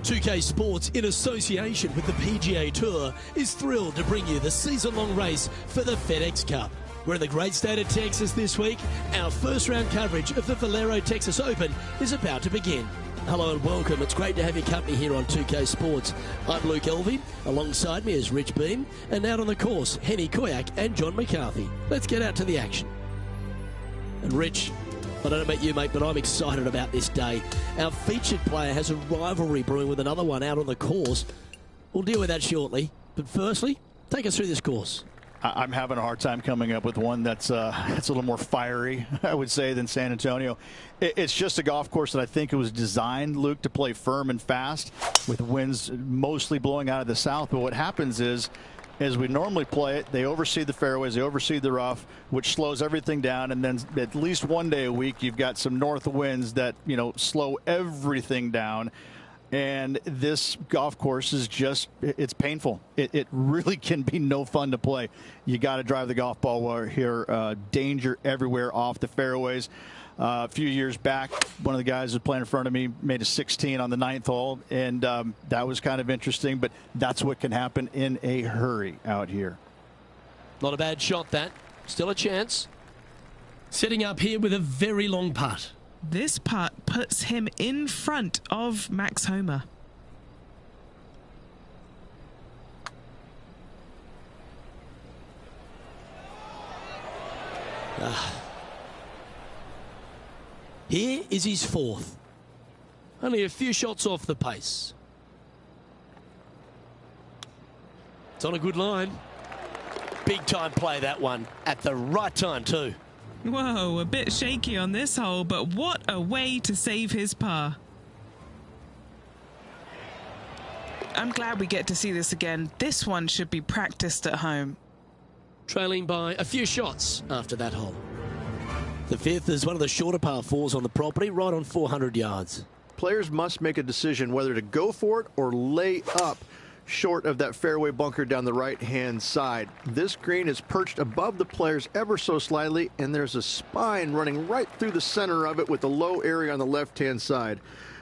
2K Sports, in association with the PGA Tour, is thrilled to bring you the season-long race for the FedEx Cup. We're in the great state of Texas this week. Our first round coverage of the Valero Texas Open is about to begin. Hello and welcome. It's great to have your company here on 2K Sports. I'm Luke Elvey. Alongside me is Rich Beam. And out on the course, Henny Koyak and John McCarthy. Let's get out to the action. And Rich, I don't know about you, mate, but I'm excited about this day. Our featured player has a rivalry brewing with another one out on the course. We'll deal with that shortly. But firstly, take us through this course. I'm having a hard time coming up with one that's a little more fiery, I would say, than San Antonio. It's just a golf course that I think it was designed, Luke, to play firm and fast with winds mostly blowing out of the south. But what happens is, as we normally play it, they oversee the fairways, they oversee the rough, which slows everything down. And then at least one day a week, you've got some north winds that, slow everything down. And this golf course is just, it's painful. It really can be no fun to play. You got to drive the golf ball here. Danger everywhere off the fairways. A few years back, one of the guys who was playing in front of me made a 16 on the 9th hole, and that was kind of interesting, but that's what can happen in a hurry out here. Not a bad shot, that. Still a chance. Setting up here with a very long putt. This putt puts him in front of Max Homa. Here is his fourth. Only a few shots off the pace. It's on a good line. Big time play, that one. At the right time too. Whoa, a bit shaky on this hole, but what a way to save his par. I'm glad we get to see this again. This one should be practiced at home. Trailing by a few shots after that hole. The fifth is one of the shorter par fours on the property, right on 400 yards. Players must make a decision whether to go for it or lay up short of that fairway bunker down the right-hand side. This green is perched above the players ever so slightly, and there's a spine running right through the center of it with a low area on the left-hand side.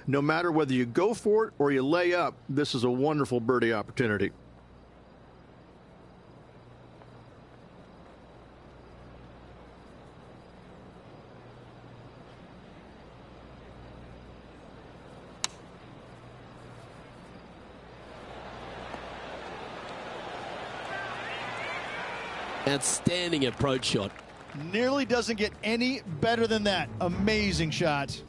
No matter whether you go for it or you lay up, this is a wonderful birdie opportunity. Outstanding approach shot. Nearly doesn't get any better than that. Amazing shot.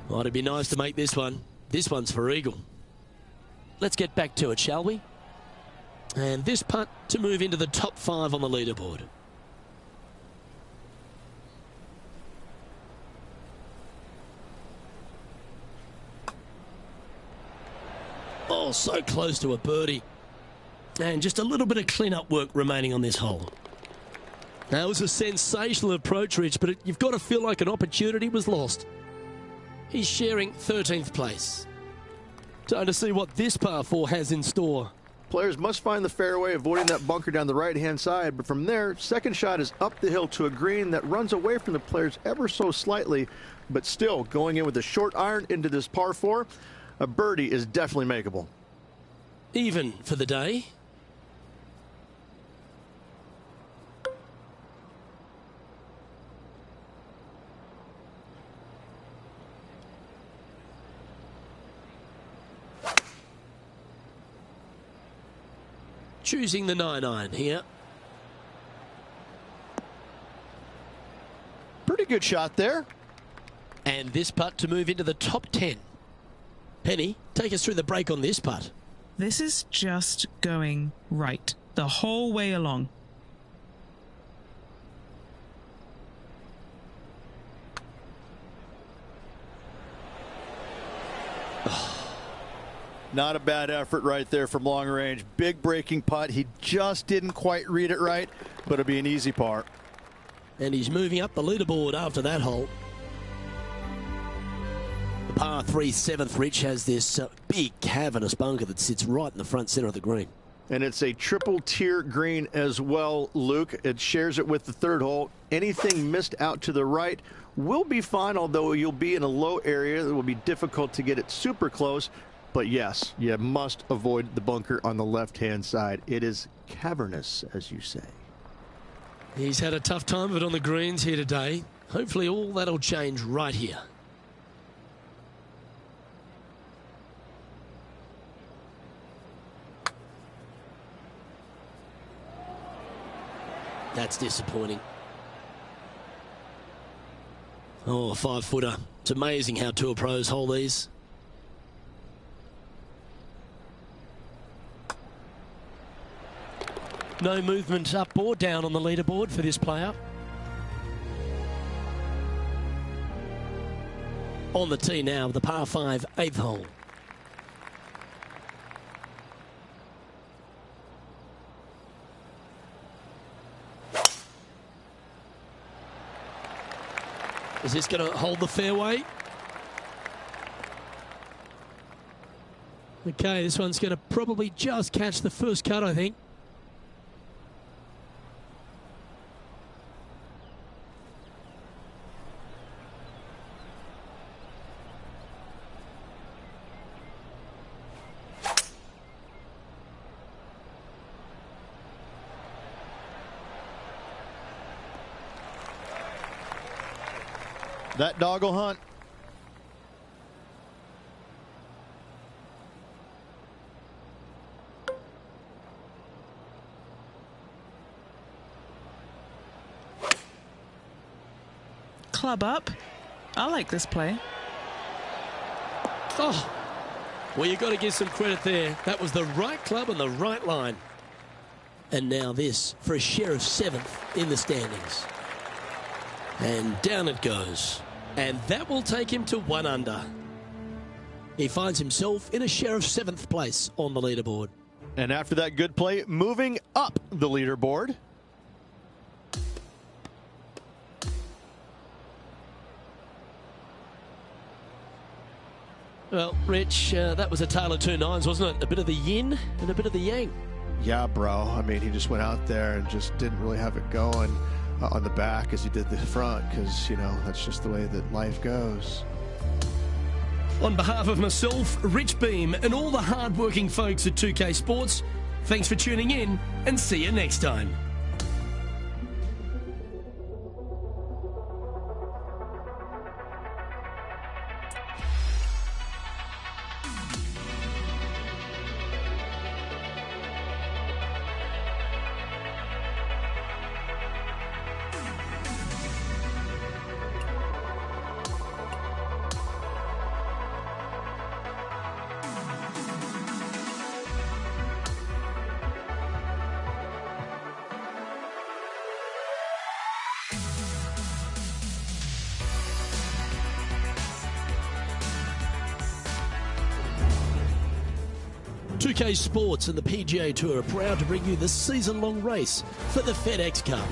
Oh, it'd be nice to make this one. This one's for eagle. Let's get back to it, shall we? And this putt to move into the top 5 on the leaderboard. Oh, so close to a birdie. And just a little bit of clean-up work remaining on this hole. That was a sensational approach, Rich, but you've got to feel like an opportunity was lost. He's sharing 13th place. Time to see what this par 4 has in store. Players must find the fairway, avoiding that bunker down the right-hand side. But from there, second shot is up the hill to a green that runs away from the players ever so slightly, but still going in with a short iron into this par 4. A birdie is definitely makeable. Even for the day. Choosing the 9-iron here. Pretty good shot there. And this putt to move into the top 10. Penny, take us through the break on this putt. This is just going right the whole way along. Not a bad effort right there from long range. Big breaking putt. He just didn't quite read it right, but it'll be an easy par. And he's moving up the leaderboard after that hole. The par 3 7th, Rich, has this big cavernous bunker that sits right in the front center of the green. And it's a triple tier green as well, Luke. It shares it with the third hole. Anything missed out to the right will be fine, although you'll be in a low area. It will be difficult to get it super close. But yes, you must avoid the bunker on the left-hand side. It is cavernous, as you say. He's had a tough time of it on the greens here today. Hopefully all that'll change right here. That's disappointing. Oh, a 5-footer. It's amazing how tour pros hold these. No movement up or down on the leaderboard for this player. On the tee now, the par 5 8th hole. Is this going to hold the fairway? Okay, this one's going to probably just catch the first cut, I think. That dog will hunt. Club up. I like this play. Oh, well, you've got to give some credit there. That was the right club and the right line. And now this for a share of 7th in the standings. And down it goes. And that will take him to 1 under. He finds himself in a share of 7th place on the leaderboard. And after that good play, moving up the leaderboard. Well, Rich, that was a tale of two nines, wasn't it? A bit of the yin and a bit of the yang. Yeah, bro. I mean, he just went out there and just didn't really have it going on the back as he did the front, because, you know, that's just the way that life goes. On behalf of myself, Rich Beam, and all the hard-working folks at 2K Sports, thanks for tuning in, and see you next time. TPC Sports and the PGA Tour are proud to bring you the season-long race for the FedEx Cup.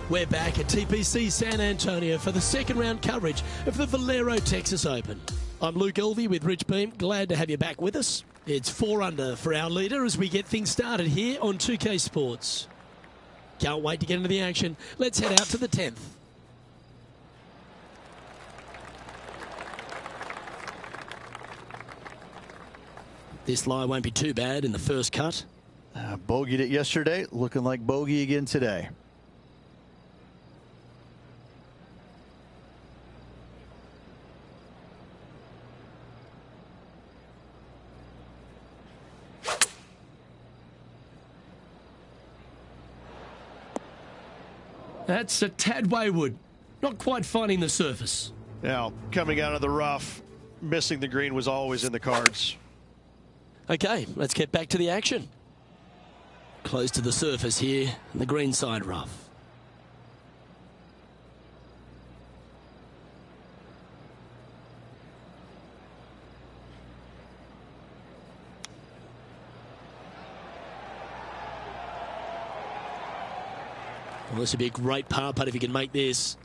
We're back at TPC San Antonio for the second round coverage of the Valero Texas Open. I'm Luke Elvey with Rich Beam. Glad to have you back with us. It's 4 under for our leader as we get things started here on 2K Sports. Can't wait to get into the action. Let's head out to the 10th. This lie won't be too bad in the first cut. Bogeyed it yesterday, looking like bogey again today. That's a tad wayward. Not quite finding the surface. Now, coming out of the rough, missing the green was always in the cards. Okay, let's get back to the action. Close to the surface here, and the green side rough. Well, this would be a great par putt if you can make this.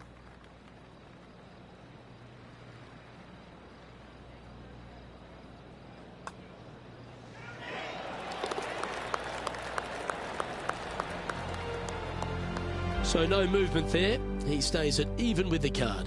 So no movement there. He stays at even with the card.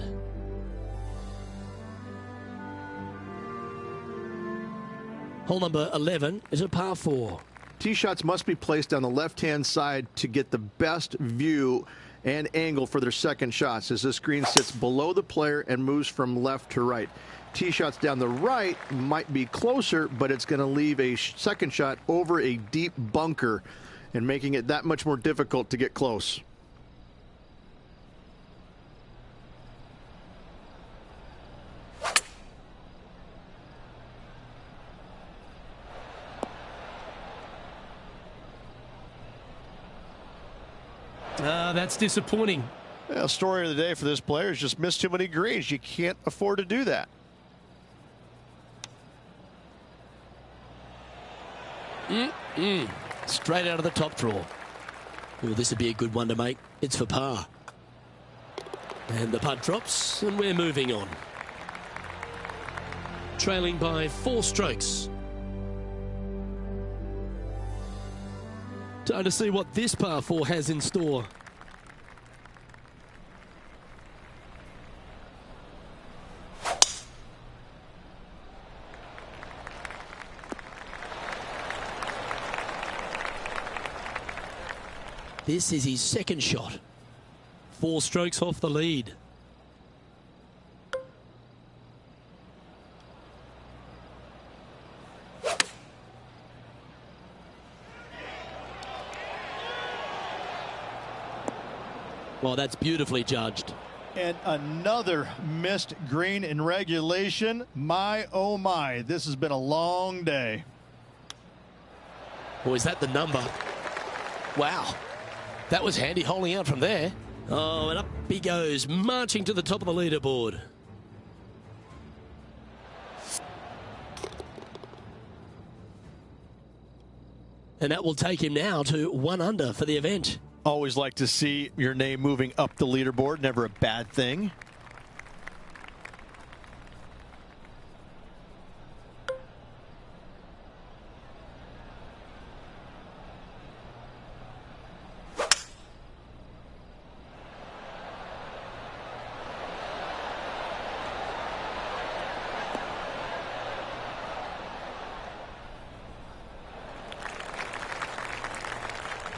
Hole number 11 is a par 4. Tee shots must be placed on the left-hand side to get the best view and angle for their second shots, as this green sits below the player and moves from left to right. Tee shots down the right might be closer, but it's going to leave a second shot over a deep bunker and making it that much more difficult to get close. That's disappointing. Well, story of the day for this player is just missed too many greens. You can't afford to do that. Straight out of the top draw. Well, this would be a good one to make. It's for par. And the putt drops, and we're moving on. Trailing by 4 strokes. Time to see what this par 4 has in store. This is his second shot. 4 strokes off the lead. Well, that's beautifully judged. And another missed green in regulation. My, oh my, this has been a long day. Or is that the number? Wow. That was handy holding out from there. Oh, and up he goes, marching to the top of the leaderboard. And that will take him now to 1 under for the event. Always like to see your name moving up the leaderboard. Never a bad thing.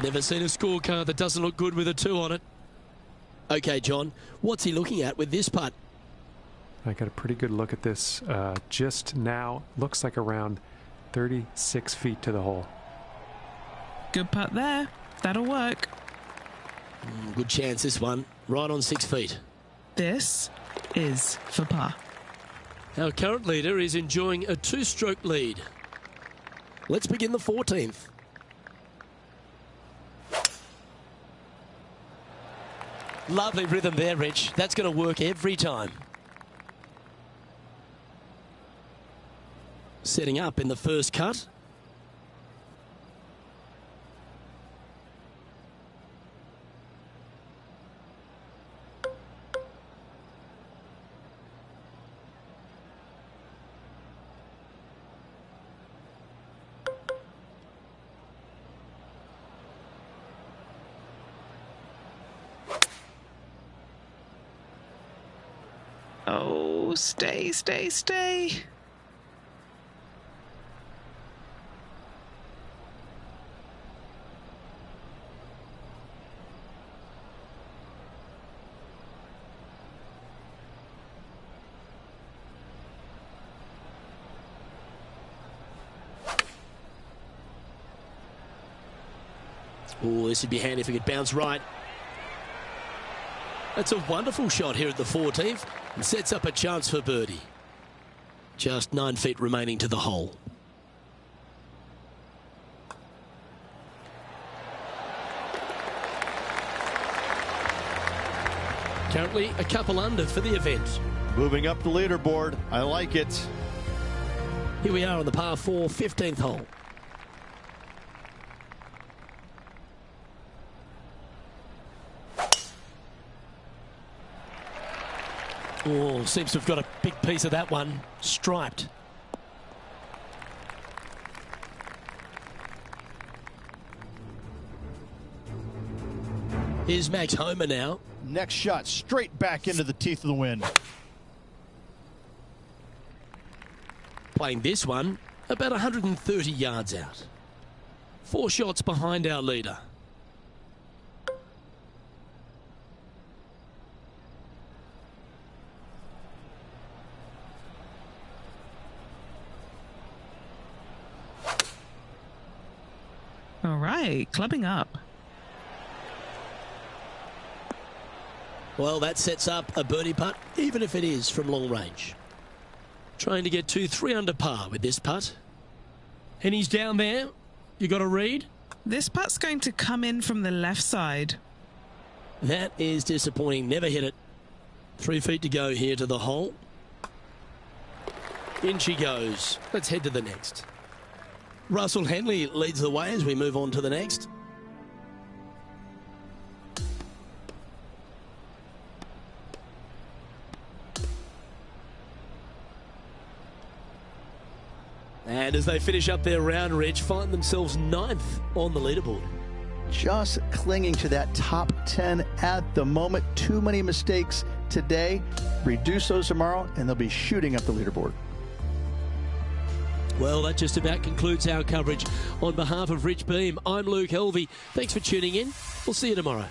Never seen a scorecard that doesn't look good with a 2 on it. Okay, John, what's he looking at with this putt? I got a pretty good look at this just now. Looks like around 36 feet to the hole. Good putt there. That'll work. Good chance, this one. Right on 6 feet. This is for par. Our current leader is enjoying a 2-stroke lead. Let's begin the 14th. Lovely rhythm there, Rich. That's going to work every time. Setting up in the first cut. Oh, stay, stay, stay. Oh, this would be handy if it could bounce right. That's a wonderful shot here at the 14th and sets up a chance for birdie. Just 9 feet remaining to the hole. Currently a couple under for the event. Moving up the leaderboard. I like it. Here we are on the par 4, 15th hole. Oh, seems to have got a big piece of that one. Striped. Here's Max Homer now. Next shot straight back into the teeth of the wind. Playing this one about 130 yards out. 4 shots behind our leader. All right, clubbing up. Well, that sets up a birdie putt, even if it is from long range. Trying to get to 3 under par with this putt. And he's down there. You got a read? This putt's going to come in from the left side. That is disappointing. Never hit it. 3 feet to go here to the hole. In she goes. Let's head to the next. Russell Henley leads the way as we move on to the next. And as they finish up their round, Rich, find themselves 9th on the leaderboard. Just clinging to that top 10 at the moment. Too many mistakes today. Reduce those tomorrow, and they'll be shooting up the leaderboard. Well, that just about concludes our coverage. On behalf of Rich Beam, I'm Luke Helvey. Thanks for tuning in. We'll see you tomorrow.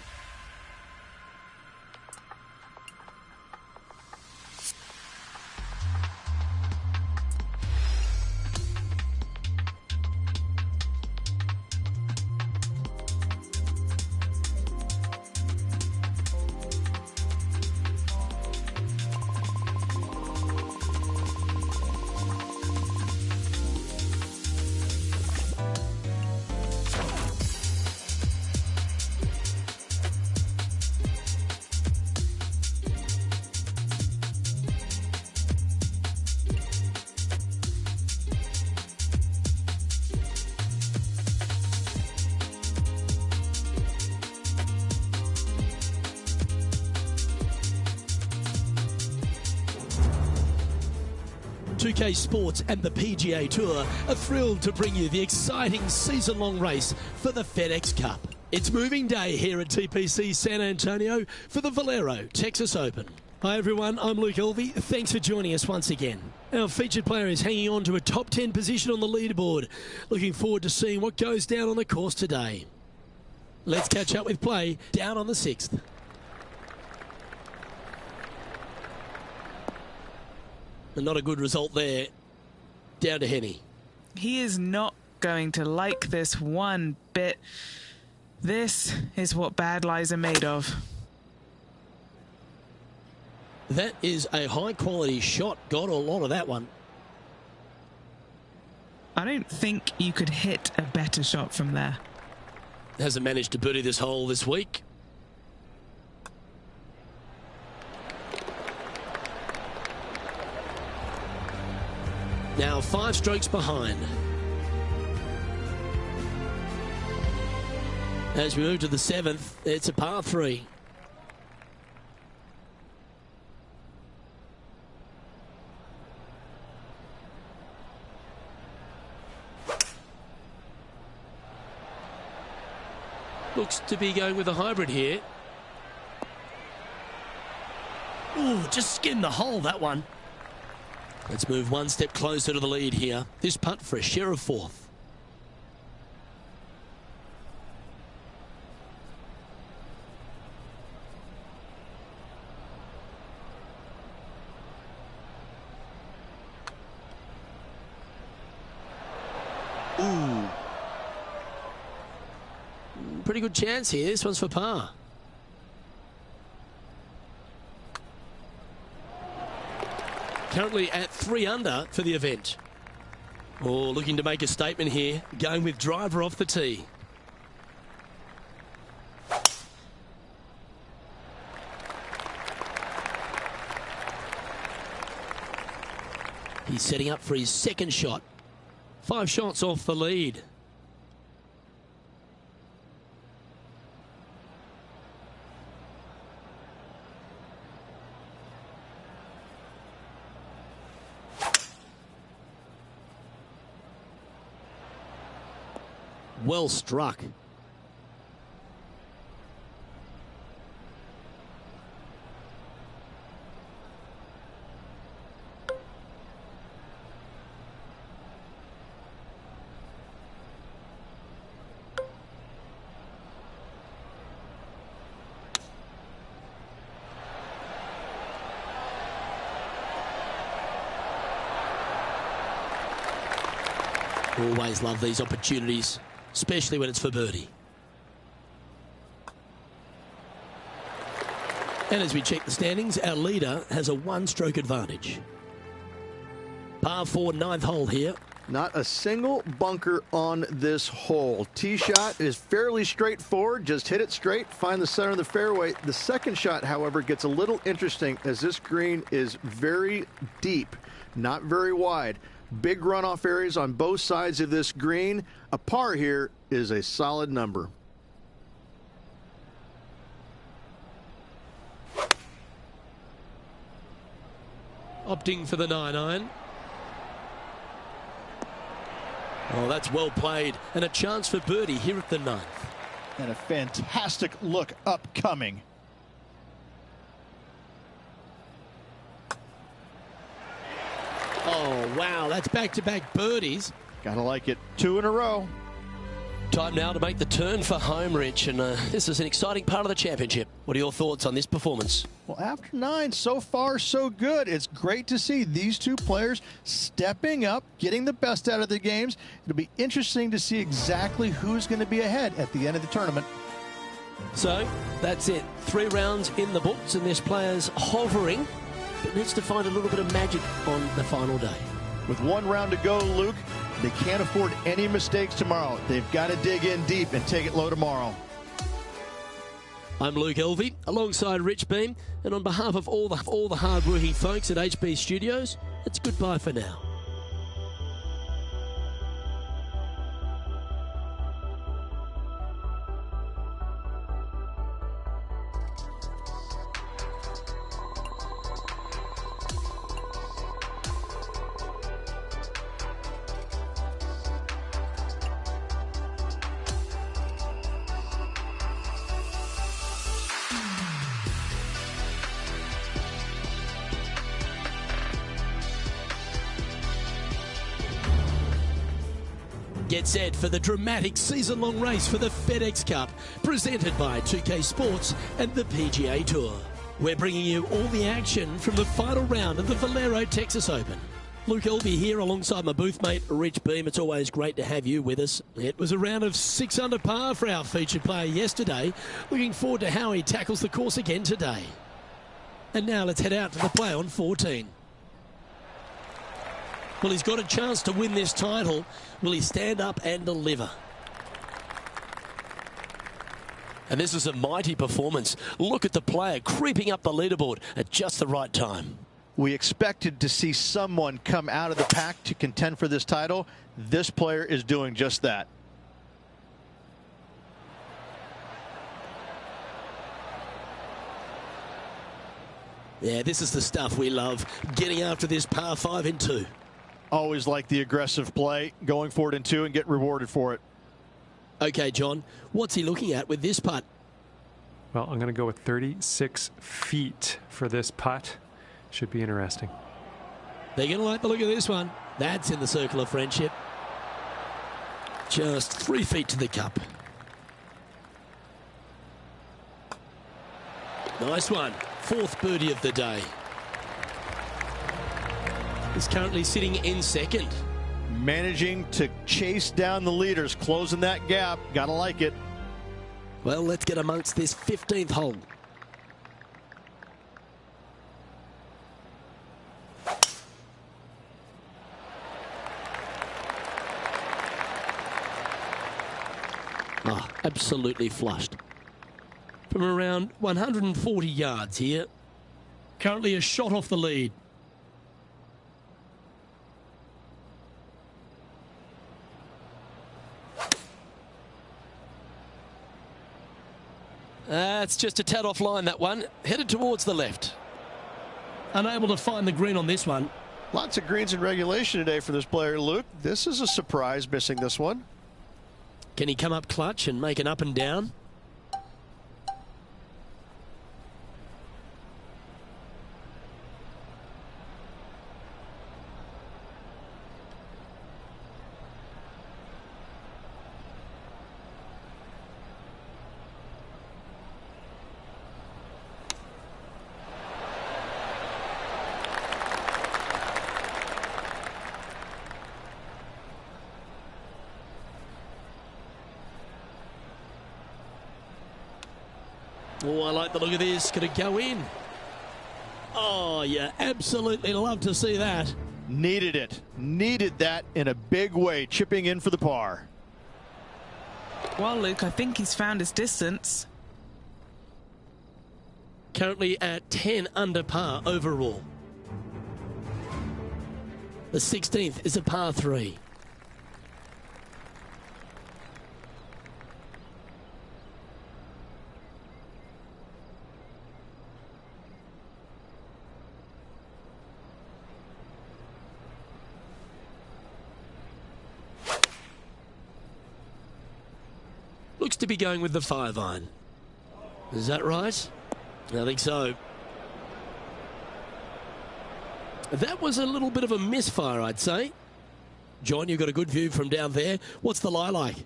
UK Sports and the PGA Tour are thrilled to bring you the exciting season-long race for the FedEx Cup. It's moving day here at TPC San Antonio for the Valero Texas Open. Hi everyone, I'm Luke Helvey. Thanks for joining us once again. Our featured player is hanging on to a top 10 position on the leaderboard. Looking forward to seeing what goes down on the course today. Let's catch up with play down on the 6th. And not a good result there. Down to Henny. He is not going to like this one bit. This is what bad lies are made of. That is a high-quality shot. Got a lot of that one. I don't think you could hit a better shot from there. Hasn't managed to birdie this hole this week. Now 5 strokes behind. As we move to the 7th, it's a par 3. Looks to be going with a hybrid here. Ooh, just skinned the hole, that one. Let's move one step closer to the lead here. This putt for a share of 4th. Ooh. Pretty good chance here. This one's for par. Currently at 3 under for the event. Oh, looking to make a statement here. Going with driver off the tee. He's setting up for his 2nd shot. 5 shots off the lead. Well struck. Always love these opportunities, especially when it's for birdie. And as we check the standings, our leader has a one-stroke advantage. Par 4, 9th hole here. Not a single bunker on this hole. Tee shot is fairly straightforward. Just hit it straight, find the center of the fairway. The second shot, however, gets a little interesting as this green is very deep, not very wide. Big runoff areas on both sides of this green. A par here is a solid number. Opting for the 9-iron. Oh, that's well played. And a chance for birdie here at the 9th. And a fantastic look upcoming. Oh, wow. That's back-to-back birdies. Gotta like it. 2 in a row. Time now to make the turn for home, Rich. And this is an exciting part of the championship. What are your thoughts on this performance? Well, after 9, so far, so good. It's great to see these two players stepping up, getting the best out of the games. It'll be interesting to see exactly who's going to be ahead at the end of the tournament. So, that's it. 3 rounds in the books, and this player's hovering, but needs to find a little bit of magic on the final day. With 1 round to go, Luke, they can't afford any mistakes tomorrow. They've got to dig in deep and take it low tomorrow. I'm Luke Elvey, alongside Rich Beam, and on behalf of all the hard-working folks at HB Studios, it's goodbye for now. Get set for the dramatic season-long race for the FedEx Cup, presented by 2K Sports and the PGA Tour. We're bringing you all the action from the final round of the Valero Texas Open. Luke Elvey here alongside my booth mate Rich Beam. It's always great to have you with us. It was a round of 6 under par for our featured player yesterday. Looking forward to how he tackles the course again today. And now let's head out to the play on 14. Well, he's got a chance to win this title. Will he stand up and deliver? And this is a mighty performance. Look at the player creeping up the leaderboard at just the right time. We expected to see someone come out of the pack to contend for this title. This player is doing just that. Yeah, this is the stuff we love. Getting after this par 5 in 2. Always like the aggressive play, going for it in 2 and get rewarded for it. Okay, John, what's he looking at with this putt? Well, I'm going to go with 36 feet for this putt. Should be interesting. They're going to like the look of this one. That's in the circle of friendship. Just 3 feet to the cup. Nice one. 4th birdie of the day. Is currently sitting in 2nd. Managing to chase down the leaders, closing that gap. Gotta like it. Well, let's get amongst this 15th hole. Oh, absolutely flushed. From around 140 yards here. Currently a shot off the lead. It's just a tad offline, that one. Headed towards the left. Unable to find the green on this one. Lots of greens in regulation today for this player, Luke. This is a surprise, missing this one. Can he come up clutch and make an up and down? Oh, I like the look of this. Could it go in? Oh, yeah, absolutely love to see that. Needed it. Needed that in a big way, chipping in for the par. Well, Luke, I think he's found his distance. Currently at 10 under par overall. The 16th is a par 3. Looks to be going with the 5-iron. Is that right? I think so. That was a little bit of a misfire, I'd say. John, you've got a good view from down there. What's the lie like?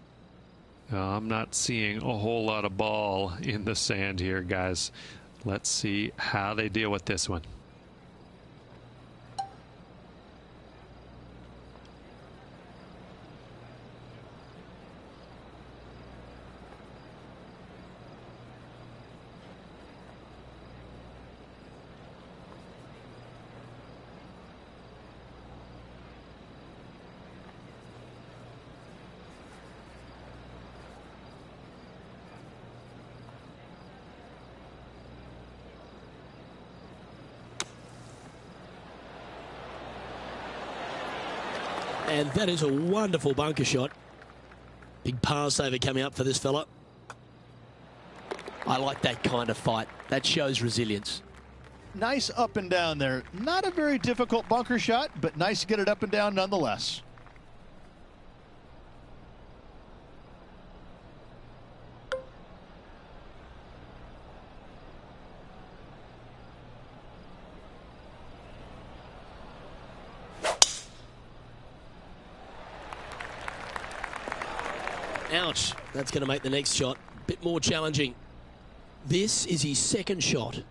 I'm not seeing a whole lot of ball in the sand here, guys. Let's see how they deal with this one. And that is a wonderful bunker shot. Big par saver coming up for this fella. I like that kind of fight. That shows resilience. Nice up and down there. Not a very difficult bunker shot, but nice to get it up and down nonetheless. Ouch. That's going to make the next shot a bit more challenging. This is his second shot.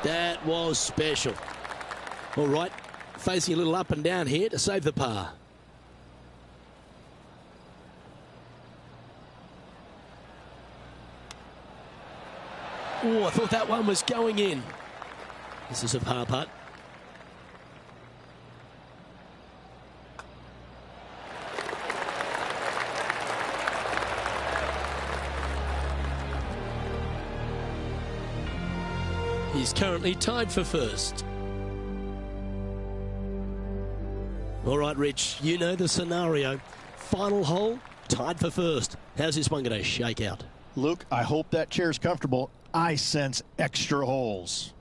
That was special. All right, facing a little up and down here to save the par. Oh, I thought that one was going in. This is a par putt. He's currently tied for first. All right, Rich, you know the scenario. Final hole, tied for first. How's this one going to shake out? Luke, I hope that chair's comfortable. I sense extra holes.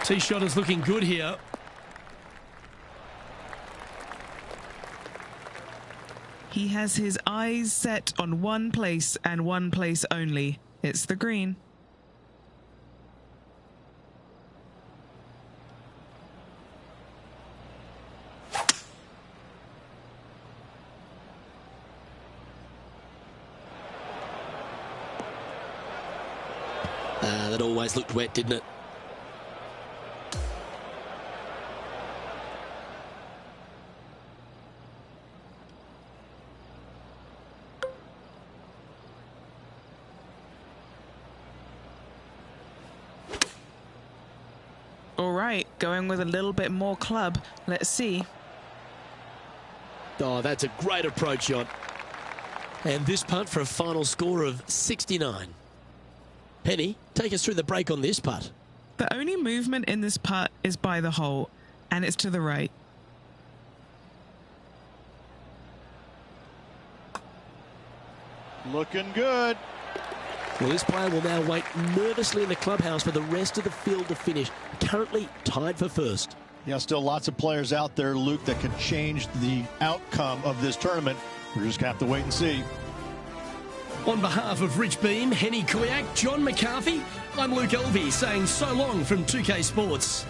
Tee shot is looking good here. He has his eyes set on one place and one place only. It's the green. That always looked wet, didn't it? All right, going with a little bit more club. Let's see. Oh, that's a great approach shot. And this putt for a final score of 69. Penny, take us through the break on this putt. The only movement in this putt is by the hole, and it's to the right. Looking good. Well, this player will now wait nervously in the clubhouse for the rest of the field to finish. Currently tied for first. Yeah, still lots of players out there, Luke, that can change the outcome of this tournament. We're just going to have to wait and see. On behalf of Rich Beam, Henny Kuyak, John McCarthy, I'm Luke Elvey saying so long from 2K Sports.